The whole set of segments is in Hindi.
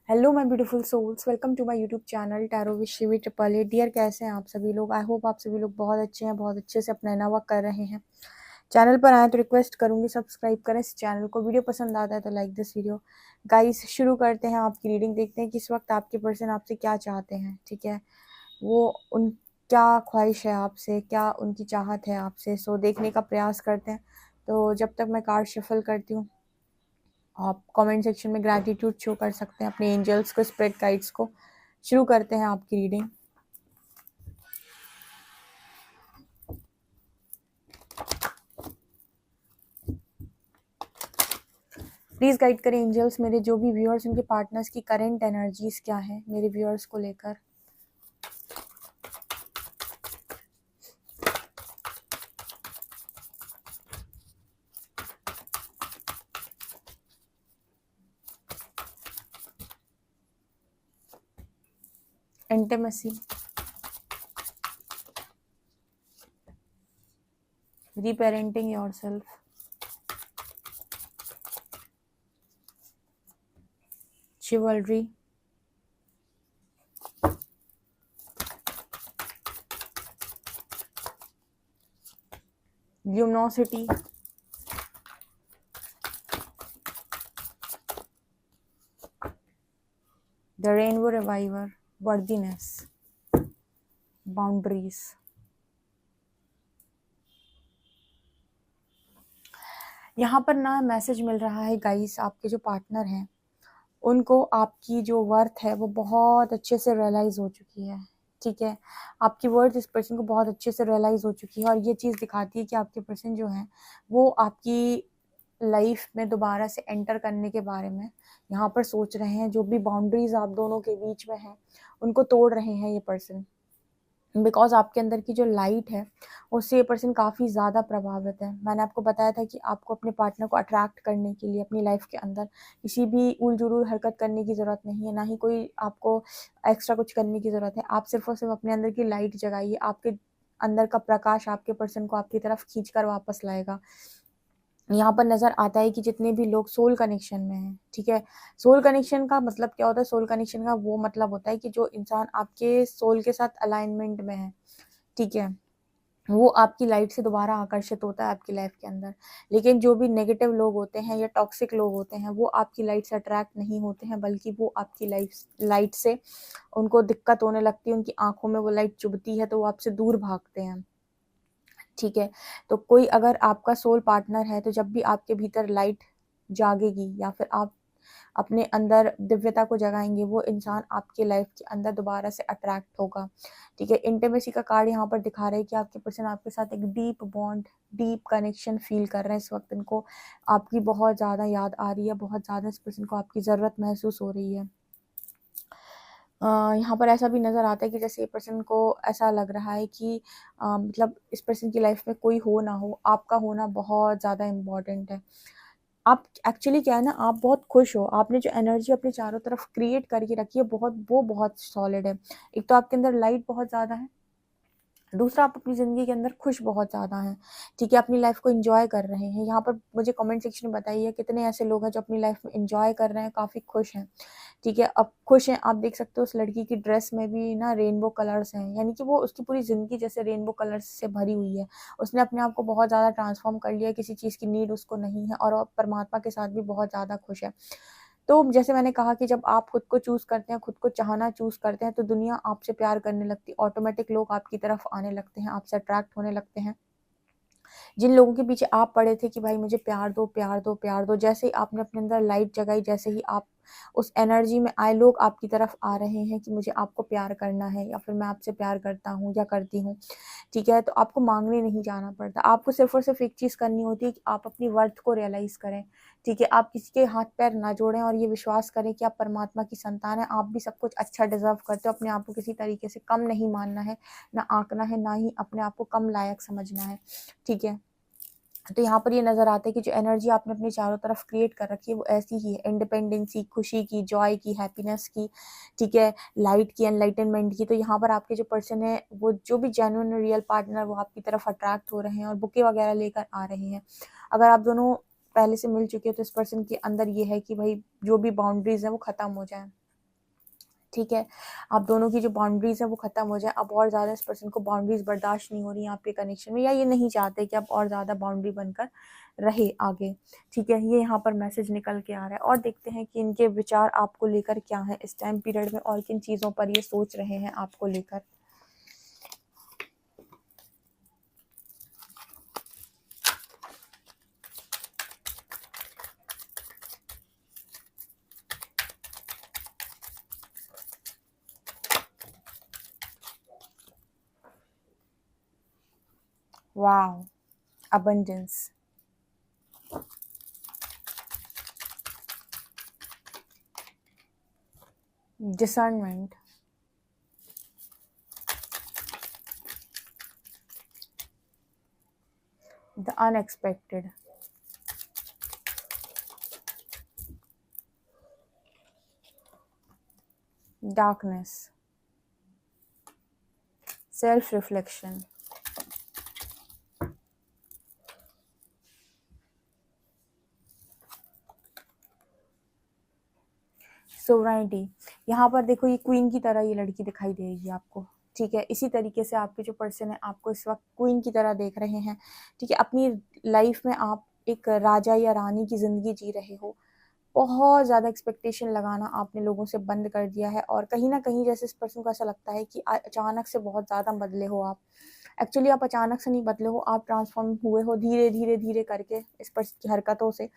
Hello my beautiful souls, welcome to my YouTube channel tarot with Shivi triple A. Dear, कैसे हैं आप सभी लोग? आई होप आप सभी लोग बहुत अच्छे हैं, बहुत अच्छे से अपना नवा कर रहे हैं। चैनल पर आए तो रिक्वेस्ट करूंगी सब्सक्राइब करें इस चैनल को। वीडियो पसंद आता है तो लाइक दिस वीडियो। गाइस, शुरू करते हैं आपकी रीडिंग। देखते हैं कि इस वक्त आपके पर्सन आपसे क्या चाहते हैं। ठीक है, वो उन क्या ख्वाहिश है आपसे, क्या उनकी चाहत है आपसे, सो देखने का प्रयास करते हैं। तो जब तक मैं कार्ड शफल करती हूँ, आप कमेंट सेक्शन में ग्रैटिट्यूड शो कर सकते हैं अपने एंजल्स को, स्पिरिट गाइड्स को। शुरू करते हैं आपकी रीडिंग। प्लीज गाइड करें एंजल्स, मेरे जो भी व्यूअर्स, उनके पार्टनर्स की करंट एनर्जीज क्या है मेरे व्यूअर्स को लेकर। Intimacy, reparenting yourself, chivalry, luminosity, the rainbow reviver, worthiness, boundaries। यहाँ पर ना मैसेज मिल रहा है गाइस, आपके जो पार्टनर हैं उनको आपकी जो वर्थ है वो बहुत अच्छे से रियलाइज हो चुकी है। ठीक है, आपकी वर्थ इस पर्सन को बहुत अच्छे से रियलाइज हो चुकी है, और ये चीज़ दिखाती है कि आपके पर्सन जो है वो आपकी लाइफ में दोबारा से एंटर करने के बारे में यहाँ पर सोच रहे हैं। जो भी बाउंड्रीज आप दोनों के बीच में है उनको तोड़ रहे हैं ये पर्सन, बिकॉज आपके अंदर की जो लाइट है उससे ये पर्सन काफ़ी ज़्यादा प्रभावित है। मैंने आपको बताया था कि आपको अपने पार्टनर को अट्रैक्ट करने के लिए अपनी लाइफ के अंदर किसी भी उल जुलूल हरकत करने की ज़रूरत नहीं है, ना ही कोई आपको एक्स्ट्रा कुछ करने की ज़रूरत है। आप सिर्फ और सिर्फ अपने अंदर की लाइट जगाइए, आपके अंदर का प्रकाश आपके पर्सन को आपकी तरफ खींच कर वापस लाएगा। यहाँ पर नज़र आता है कि जितने भी लोग सोल कनेक्शन में हैं, ठीक है, सोल कनेक्शन का मतलब क्या होता है? सोल कनेक्शन का वो मतलब होता है कि जो इंसान आपके सोल के साथ अलाइनमेंट में है, ठीक है, वो आपकी लाइट से दोबारा आकर्षित होता है आपकी लाइफ के अंदर। लेकिन जो भी नेगेटिव लोग होते हैं या टॉक्सिक लोग होते हैं वो आपकी लाइट से अट्रैक्ट नहीं होते हैं, बल्कि वो आपकी लाइट से उनको दिक्कत होने लगती है, उनकी आंखों में वो लाइट चुभती है तो वो आपसे दूर भागते हैं। ठीक है, तो कोई अगर आपका सोल पार्टनर है तो जब भी आपके भीतर लाइट जागेगी या फिर आप अपने अंदर दिव्यता को जगाएंगे, वो इंसान आपके लाइफ के अंदर दोबारा से अट्रैक्ट होगा। ठीक है, इंटीमेसी का कार्ड यहाँ पर दिखा रहे हैं कि आपके पर्सन आपके साथ एक deep bond, deep connection feel कर रहे हैं। इस वक्त इनको आपकी बहुत ज़्यादा याद आ रही है, बहुत ज़्यादा इस पर्सन को आपकी ज़रूरत महसूस हो रही है। यहाँ पर ऐसा भी नज़र आता है कि जैसे पर्सन को ऐसा लग रहा है कि मतलब इस पर्सन की लाइफ में कोई हो ना हो, आपका होना बहुत ज़्यादा इम्पॉर्टेंट है। आप एक्चुअली क्या है ना, आप बहुत खुश हो, आपने जो एनर्जी अपने चारों तरफ क्रिएट करके रखी है वो बहुत सॉलिड है। एक तो आपके अंदर लाइट बहुत ज़्यादा है, दूसरा आप अपनी ज़िंदगी के अंदर खुश बहुत ज़्यादा हैं। ठीक है, अपनी लाइफ को एंजॉय कर रहे हैं। यहाँ पर मुझे कमेंट सेक्शन में बताइए कितने ऐसे लोग हैं जो अपनी लाइफ में एंजॉय कर रहे हैं, काफ़ी खुश हैं। ठीक है, अब खुश हैं। आप देख सकते हो उस लड़की की ड्रेस में भी ना रेनबो कलर्स हैं, यानी कि वो उसकी पूरी ज़िंदगी जैसे रेनबो कलर्स से भरी हुई है। उसने अपने आप को बहुत ज़्यादा ट्रांसफॉर्म कर लिया है, किसी चीज़ की नीड उसको नहीं है, और वो परमात्मा के साथ भी बहुत ज़्यादा खुश है। तो जैसे मैंने कहा कि जब आप खुद को चूज़ करते हैं, खुद को चाहना चूज़ करते हैं, तो दुनिया आपसे प्यार करने लगती है। ऑटोमेटिक लोग आपकी तरफ आने लगते हैं, आपसे अट्रैक्ट होने लगते हैं। जिन लोगों के पीछे आप पड़े थे कि भाई मुझे प्यार दो, प्यार दो, प्यार दो, जैसे ही आपने अपने अंदर लाइट जगाई, जैसे ही आप उस एनर्जी में आए, लोग आपकी तरफ आ रहे हैं कि मुझे आपको प्यार करना है, या फिर मैं आपसे प्यार करता हूँ या करती हूँ। ठीक है, तो आपको मांगने नहीं जाना पड़ता, आपको सिर्फ और सिर्फ एक चीज़ करनी होती है कि आप अपनी वर्थ को रियलाइज़ करें। ठीक है, आप किसी के हाथ पैर ना जोड़ें और ये विश्वास करें कि आप परमात्मा की संतान हैं, आप भी सब कुछ अच्छा डिजर्व करते हो। अपने आप को किसी तरीके से कम नहीं मानना है, ना आंकना है, ना ही अपने आप को कम लायक समझना है। ठीक है, तो यहाँ पर ये नज़र आता है कि जो एनर्जी आपने अपने चारों तरफ क्रिएट कर रखी है वो ऐसी ही है, इंडिपेंडेंसी, खुशी की, जॉय की, हैप्पीनेस की, ठीक है, लाइट की, एनलाइटनमेंट की। तो यहाँ पर आपके जो पर्सन है, वो जो भी जेन्युइन रियल पार्टनर, वो आपकी तरफ अट्रैक्ट हो रहे हैं और बुके वगैरह लेकर आ रहे हैं। अगर आप दोनों पहले से मिल चुके हो तो इस पर्सन के अंदर ये है कि भाई जो भी बाउंड्रीज है वो ख़त्म हो जाए। ठीक है, आप दोनों की जो बाउंड्रीज़ है वो ख़त्म हो जाए। अब और ज़्यादा इस पर्सन को बाउंड्रीज़ बर्दाश्त नहीं हो रही हैं आपके कनेक्शन में, या ये नहीं चाहते कि आप और ज़्यादा बाउंड्री बनकर रहे आगे। ठीक है, ये यहाँ पर मैसेज निकल के आ रहा है। और देखते हैं कि इनके विचार आपको लेकर क्या है इस टाइम पीरियड में, और किन चीज़ों पर ये सोच रहे हैं आपको लेकर। Wow, abundance, discernment, the unexpected, darkness, self reflection, sovereignty. यहाँ पर देखो ये क्वीन की तरह ये लड़की दिखाई देगी आपको। ठीक है, इसी तरीके से आपके जो पर्सन है आपको इस वक्त क्वीन की तरह देख रहे हैं। ठीक है, अपनी लाइफ में आप एक राजा या रानी की ज़िंदगी जी रहे हो। बहुत ज़्यादा एक्सपेक्टेशन लगाना आपने लोगों से बंद कर दिया है, और कहीं ना कहीं जैसे इस पर्सन को ऐसा लगता है कि अचानक से बहुत ज़्यादा बदले हो आप। एक्चुअली आप अचानक से नहीं बदले हो, आप ट्रांसफॉर्म हुए हो धीरे धीरे धीरे करके इस पर्सन की हरकतों से।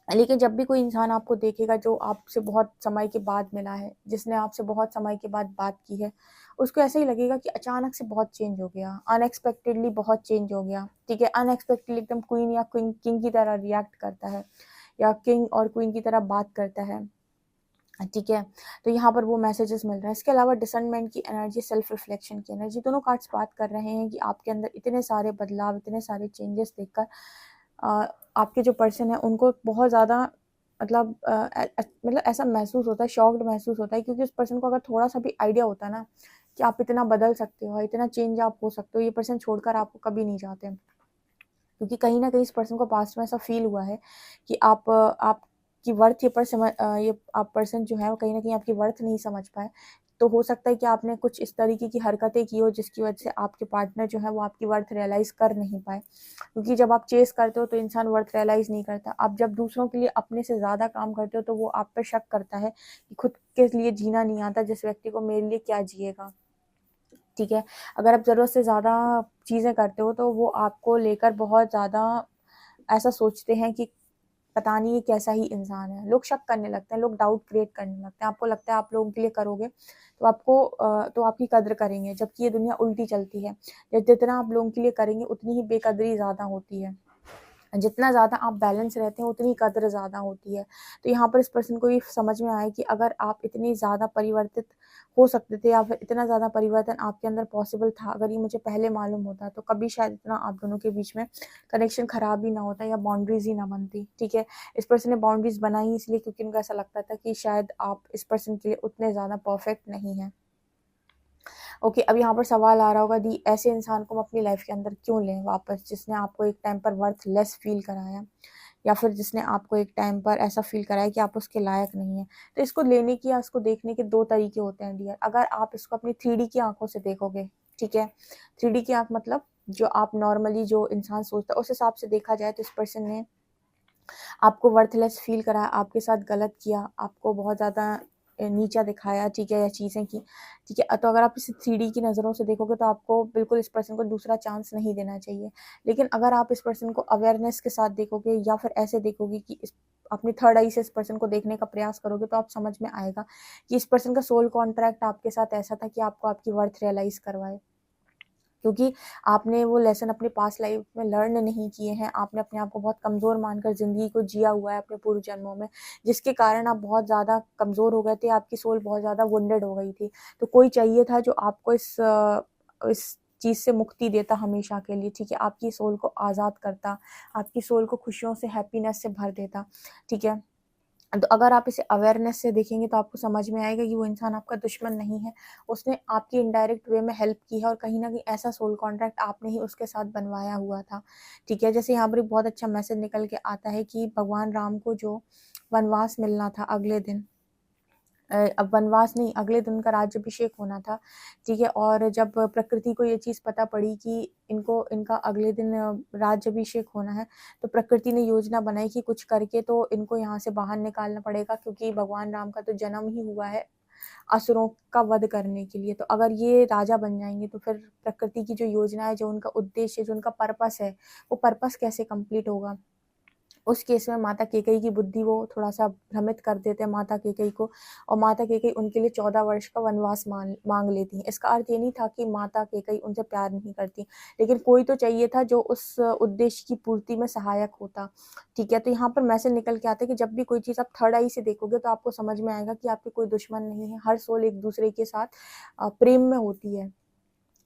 लेकिन जब भी कोई इंसान आपको देखेगा जो आपसे बहुत समय के बाद मिला है, जिसने आपसे बहुत समय के बाद बात की है, उसको ऐसा ही लगेगा कि अचानक से बहुत चेंज हो गया, अनएक्सपेक्टेडली बहुत चेंज हो गया। ठीक है, अनएक्सपेक्टेडली एकदम क्वीन या क्वीन किंग की तरह रिएक्ट करता है, या किंग और क्वीन की तरह बात करता है। ठीक है, तो यहाँ पर वो मैसेजेस मिल रहा है। इसके अलावा डिसर्नमेंट की एनर्जी, सेल्फ रिफ्लेक्शन की एनर्जी, दोनों कार्ड्स बात कर रहे हैं कि आपके अंदर इतने सारे बदलाव, इतने सारे चेंजेस देखकर आपके जो पर्सन है उनको बहुत ज़्यादा मतलब मतलब ऐसा महसूस होता है, शॉक्ड महसूस होता है, क्योंकि उस पर्सन को अगर थोड़ा सा भी आइडिया होता ना कि आप इतना बदल सकते हो, इतना चेंज आप हो सकते हो, ये पर्सन छोड़कर आपको कभी नहीं जाते। क्योंकि कहीं ना कहीं इस पर्सन को पास्ट में ऐसा फील हुआ है कि आपकी वर्थ ये आप पर्सन जो है वो कहीं ना कहीं आपकी वर्थ नहीं समझ पाए। तो हो सकता है कि आपने कुछ इस तरीके की हरकतें की हो जिसकी वजह से आपके पार्टनर जो है वो आपकी वर्थ रियलाइज़ कर नहीं पाए। क्योंकि जब आप चेस करते हो तो इंसान वर्थ रियलाइज़ नहीं करता। आप जब दूसरों के लिए अपने से ज़्यादा काम करते हो तो वो आप पर शक करता है कि खुद के लिए जीना नहीं आता जिस व्यक्ति को, मेरे लिए क्या जिएगा। ठीक है, अगर आप ज़रूरत से ज़्यादा चीज़ें करते हो तो वो आपको लेकर बहुत ज़्यादा ऐसा सोचते हैं कि पता नहीं ये कैसा ही इंसान है। लोग शक करने लगते हैं, लोग डाउट क्रिएट करने लगते हैं। आपको लगता है आप लोगों के लिए करोगे तो तो आपकी कद्र करेंगे, जबकि ये दुनिया उल्टी चलती है। जितना आप लोगों के लिए करेंगे उतनी ही बेकदरी ज़्यादा होती है। जितना ज़्यादा आप बैलेंस रहते हैं उतनी कद्र ज़्यादा होती है। तो यहाँ पर इस पर्सन को ये समझ में आया कि अगर आप इतने ज़्यादा परिवर्तित हो सकते थे, या फिर इतना ज़्यादा परिवर्तन आपके अंदर पॉसिबल था, अगर ये मुझे पहले मालूम होता तो कभी शायद इतना आप दोनों के बीच में कनेक्शन ख़राब ही ना होता, या बाउंड्रीज़ ही ना बनती। ठीक है, इस पर्सन ने बाउंड्रीज़ बनाई इसलिए क्योंकि उनको ऐसा लगता था कि शायद आप इस पर्सन के लिए उतने ज़्यादा परफेक्ट नहीं हैं। ओके, अब यहाँ पर सवाल आ रहा होगा दी ऐसे इंसान को हम अपनी लाइफ के अंदर क्यों लें वापस, जिसने आपको एक टाइम पर वर्थ लेस फील कराया, या फिर जिसने आपको एक टाइम पर ऐसा फील कराया कि आप उसके लायक नहीं है। तो इसको लेने की या इसको देखने के दो तरीके होते हैं डियर। अगर आप इसको अपनी 3D की आंखों से देखोगे, ठीक है, 3D की आंख मतलब जो आप नॉर्मली जो इंसान सोचता है उस हिसाब से देखा जाए तो इस पर्सन ने आपको वर्थलेस फील कराया, आपके साथ गलत किया, आपको बहुत ज़्यादा नीचा दिखाया, ठीक है, या चीज़ें की। ठीक है, तो अगर आप इसे 3D की नज़रों से देखोगे तो आपको बिल्कुल इस पर्सन को दूसरा चांस नहीं देना चाहिए। लेकिन अगर आप इस पर्सन को अवेयरनेस के साथ देखोगे, या फिर ऐसे देखोगे कि इस अपनी थर्ड आई से इस पर्सन को देखने का प्रयास करोगे, तो आप समझ में आएगा कि इस पर्सन का सोल कॉन्ट्रैक्ट आपके साथ ऐसा था कि आपको आपकी वर्थ रियलाइज़ करवाए। क्योंकि आपने वो लेसन अपने पास्ट लाइफ में लर्न नहीं किए हैं, आपने अपने आप को बहुत कमज़ोर मानकर ज़िंदगी को जिया हुआ है अपने पूर्व जन्मों में, जिसके कारण आप बहुत ज़्यादा कमज़ोर हो गए थे, आपकी सोल बहुत ज़्यादा वुंडेड हो गई थी। तो कोई चाहिए था जो आपको इस चीज़ से मुक्ति देता हमेशा के लिए। ठीक है, आपकी सोल को आज़ाद करता, आपकी सोल को खुशियों से, हैप्पीनेस से भर देता। ठीक है, तो अगर आप इसे अवेयरनेस से देखेंगे तो आपको समझ में आएगा कि वो इंसान आपका दुश्मन नहीं है, उसने आपकी इनडायरेक्ट वे में हेल्प की है, और कहीं ना कहीं ऐसा सोल कॉन्ट्रैक्ट आपने ही उसके साथ बनवाया हुआ था। ठीक है, जैसे यहाँ पर एक बहुत अच्छा मैसेज निकल के आता है कि भगवान राम को जो वनवास मिलना था अगले दिन, अब वनवास नहीं, अगले दिन उनका राज्याभिषेक होना था, ठीक है। और जब प्रकृति को ये चीज़ पता पड़ी कि इनको इनका अगले दिन राज्याभिषेक होना है, तो प्रकृति ने योजना बनाई कि कुछ करके तो इनको यहाँ से बाहर निकालना पड़ेगा, क्योंकि भगवान राम का तो जन्म ही हुआ है असुरों का वध करने के लिए। तो अगर ये राजा बन जाएंगे तो फिर प्रकृति की जो योजना है, जो उनका उद्देश्य है, जो उनका पर्पस है, वो पर्पस कैसे कंप्लीट होगा। उस केस में माता कैकेयी की बुद्धि वो थोड़ा-सा भ्रमित कर देते हैं माता कैकेयी को, और माता कैकेयी उनके लिए 14 वर्ष का वनवास माँग लेती हैं। इसका अर्थ ये नहीं था कि माता कैकेयी उनसे प्यार नहीं करती, लेकिन कोई तो चाहिए था जो उस उद्देश्य की पूर्ति में सहायक होता, ठीक है। तो यहाँ पर मैसेज निकल के आता है कि जब भी कोई चीज़ आप थर्ड आई से देखोगे तो आपको समझ में आएगा कि आपके कोई दुश्मन नहीं है, हर सोल एक-दूसरे के साथ प्रेम में होती है,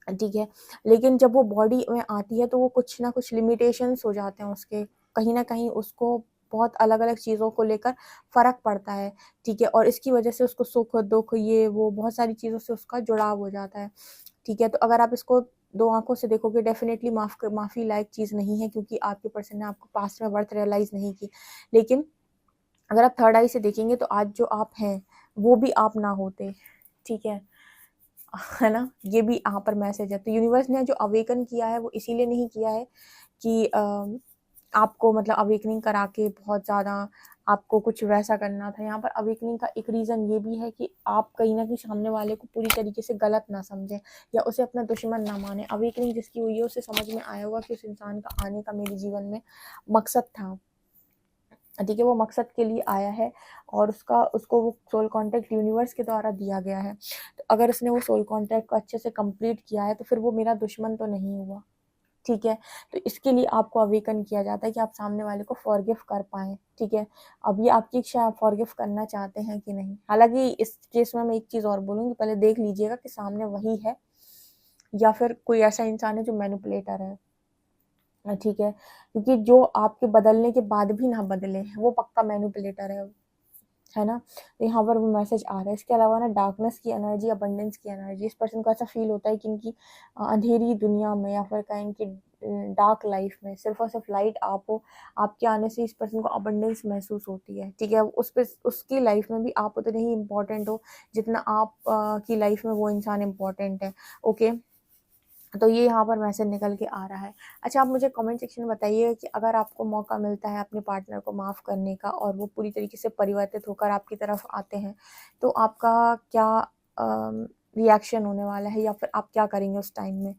ठीक है। लेकिन जब वो बॉडी में आती है तो वो कुछ ना कुछ लिमिटेशंस हो जाते हैं उसके, कहीं न कहीं उसको बहुत अलग-अलग चीज़ों को लेकर फ़र्क पड़ता है, ठीक है। और इसकी वजह से उसको सुख, दुःख, ये वो बहुत सारी चीज़ों से उसका जुड़ाव हो जाता है, ठीक है। तो अगर आप इसको 2 आँखों से देखोगे, डेफ़िनेटली माफ़ी लायक चीज़ नहीं है, क्योंकि आपके पर्सन ने आपको पास्ट में वर्थ रियलाइज़ नहीं की। लेकिन अगर आप थर्ड आई से देखेंगे तो आज जो आप हैं, वो भी आप ना होते, ठीक है ना? ये भी यहाँ पर मैसेज है। तो यूनिवर्स ने जो अवेकन किया है वो इसीलिए नहीं किया है कि आपको मतलब अवेकनिंग करा के बहुत ज़्यादा आपको कुछ वैसा करना था। यहाँ पर अवेकनिंग का एक रीज़न ये भी है कि आप कहीं न कहीं सामने वाले को पूरी तरीके से गलत ना समझें या उसे अपना दुश्मन ना मानें। अवेकनिंग जिसकी हुई है उसे समझ में आया होगा कि उस इंसान का आने का मेरे जीवन में मकसद था, ठीक है। वो मकसद के लिए आया है और उसको वो सोल कॉन्ट्रैक्ट यूनिवर्स के द्वारा दिया गया है। तो अगर उसने वो सोल कॉन्ट्रैक्ट को अच्छे से कंप्लीट किया है तो फिर वो मेरा दुश्मन तो नहीं हुआ, ठीक है। तो इसके लिए आपको अवेकन किया जाता है कि आप सामने वाले को फॉरगिव कर पाएँ, ठीक है। अब ये आपकी इच्छा है, आप फॉरगिव करना चाहते हैं कि नहीं। हालाँकि इस केस में मैं एक चीज़ और बोलूँगी, पहले देख लीजिएगा कि सामने वही है या फिर कोई ऐसा इंसान है जो मैनिपुलेटर है, ठीक है। क्योंकि जो आपके बदलने के बाद भी ना बदले, वो पक्का मैनिपुलेटर है ना? तो यहाँ पर वो मैसेज आ रहा है। इसके अलावा ना डार्कनेस की एनर्जी, अबंडेंस की एनर्जी, इस पर्सन को ऐसा फ़ील होता है कि इनकी अंधेरी दुनिया में या फिर कहें कि डार्क लाइफ़ में सिर्फ़ और सिर्फ़ लाइट आप हो। आपके आने से इस पर्सन को अबंडेंस महसूस होती है, ठीक है? उसकी लाइफ़ में भी आप उतने ही इम्पोर्टेंट हो जितना आप की लाइफ़ में वो इंसान इम्पोर्टेंट है, ओके? तो ये यहाँ पर मैसेज निकल के आ रहा है। अच्छा, आप मुझे कमेंट सेक्शन में बताइए कि अगर आपको मौका मिलता है अपने पार्टनर को माफ़ करने का और वो पूरी तरीके से परिवर्तित होकर आपकी तरफ आते हैं, तो आपका क्या रिएक्शन होने वाला है या फिर आप क्या करेंगे उस टाइम में?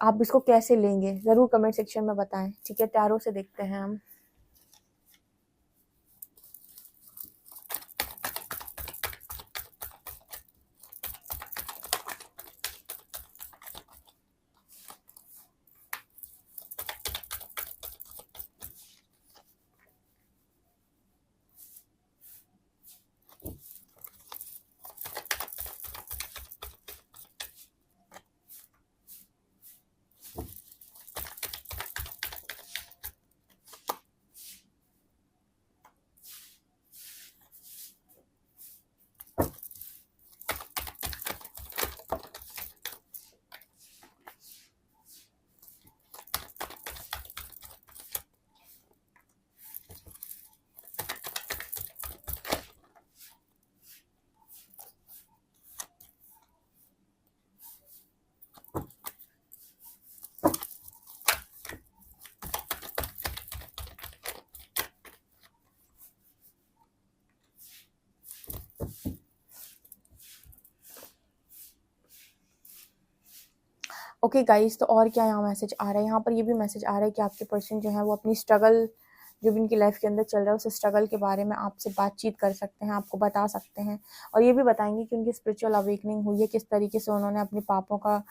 आप इसको कैसे लेंगे? ज़रूर कमेंट सेक्शन में बताएँ, ठीक है? टैरो से देखते हैं हम। ओके गाइस, तो और क्या यहाँ मैसेज आ रहा है? यहाँ पर ये भी मैसेज आ रहा है कि आपके पर्सन जो है वो अपनी स्ट्रगल जो भी उनकी लाइफ के अंदर चल रहा है उस स्ट्रगल के बारे में आपसे बातचीत कर सकते हैं, आपको बता सकते हैं और ये भी बताएंगे कि उनकी स्पिरिचुअल अवेकनिंग हुई है, किस तरीके से उन्होंने अपने पापों का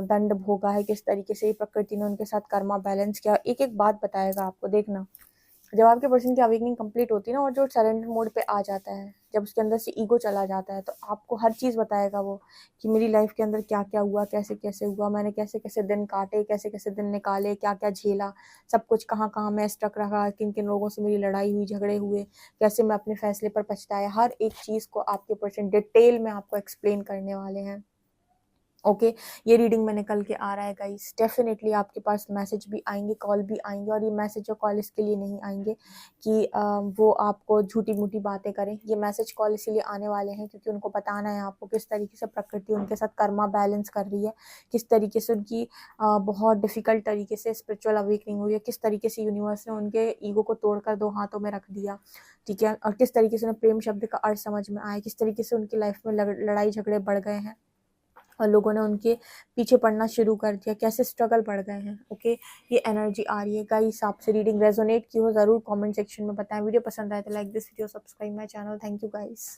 दंड भोगा है, किस तरीके से प्रकृति ने उनके साथ कर्मा बैलेंस किया, एक एक बात बताएगा आपको। देखना, जब आपके पर्सन की अवेकनिंग कंप्लीट होती है ना और जो सरेंडर मोड पे आ जाता है, जब उसके अंदर से ईगो चला जाता है, तो आपको हर चीज़ बताएगा वो कि मेरी लाइफ के अंदर क्या क्या हुआ, कैसे कैसे हुआ, मैंने कैसे कैसे दिन काटे, कैसे कैसे दिन निकाले, क्या क्या झेला, सब कुछ, कहाँ कहाँ मैं स्टक रहा, किन किन लोगों से मेरी लड़ाई हुई, झगड़े हुए, कैसे मैं अपने फैसले पर पछताया, हर एक चीज़ को आपके पर्सन डिटेल में आपको एक्सप्लेन करने वाले हैं, ओके ये रीडिंग मैंने कल के आ रहा है गाइस। डेफिनेटली आपके पास मैसेज भी आएंगे, कॉल भी आएंगे, और ये मैसेज और कॉल इसके लिए नहीं आएंगे कि वो आपको झूठी मूठी बातें करें। ये मैसेज कॉल इसीलिए आने वाले हैं क्योंकि उनको बताना है आपको किस तरीके से प्रकृति उनके साथ कर्मा बैलेंस कर रही है, किस तरीके से उनकी बहुत डिफिकल्ट तरीके से स्पिरिचुअल अवेकनिंग हुई है, किस तरीके से यूनिवर्स ने उनके ईगो को तोड़कर दो हाथों में रख दिया, ठीक है, और किस तरीके से उन्हें प्रेम शब्द का अर्थ समझ में आया, किस तरीके से उनकी लाइफ में लड़ाई झगड़े बढ़ गए हैं और लोगों ने उनके पीछे पड़ना शुरू कर दिया, कैसे स्ट्रगल बढ़ गए हैं। ओके ये एनर्जी आ रही है गाइस। आपसे रीडिंग रेजोनेट की हो ज़रूर कमेंट सेक्शन में बताएं। वीडियो पसंद आए तो like this video, subscribe my channel. Thank you guys.